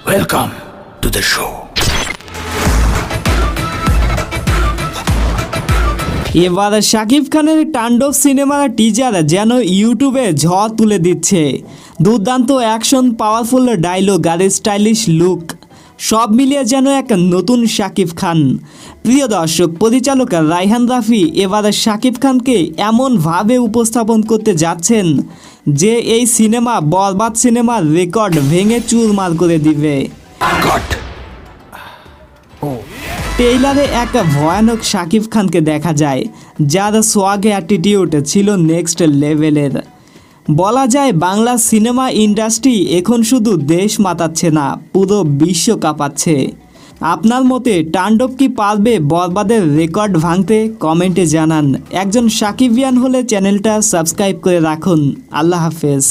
Welcome to the show. এবার শাকিব খানের তাণ্ডব সিনেমার টিজার যেন ইউটিউবে ঝড় তুলে দিচ্ছে। দুর্দান্ত অ্যাকশন, পাওয়ারফুল ডায়লগ আর স্টাইলিশ লুক সব মিলিয়ে যেন এক নতুন শাকিব খান। প্রিয় দর্শক, পরিচালক রায়হান রাফি এবার শাকিব খানকে এমনভাবে উপস্থাপন করতে যাচ্ছেন যে এই সিনেমা বরবাদ সিনেমার রেকর্ড ভেঙে চুরমার করে দিবে। ট্রেইলারে এক ভয়ানক শাকিব খানকে দেখা যায়, যার সোয়াগ অ্যাটিটিউড ছিল নেক্সট লেভেলের। বলা যায় বাংলা সিনেমা ইন্ডাস্ট্রি এখন শুধু দেশ মাতাচ্ছে না, পুরো বিশ্ব কাঁপাচ্ছে। আপনার মতে তাণ্ডব কি পারবে বরবাদের রেকর্ড ভাঙতে? কমেন্টে জানান। একজন শাকিবিয়ান হলে চ্যানেলটা সাবস্ক্রাইব করে রাখুন। আল্লাহ হাফেজ।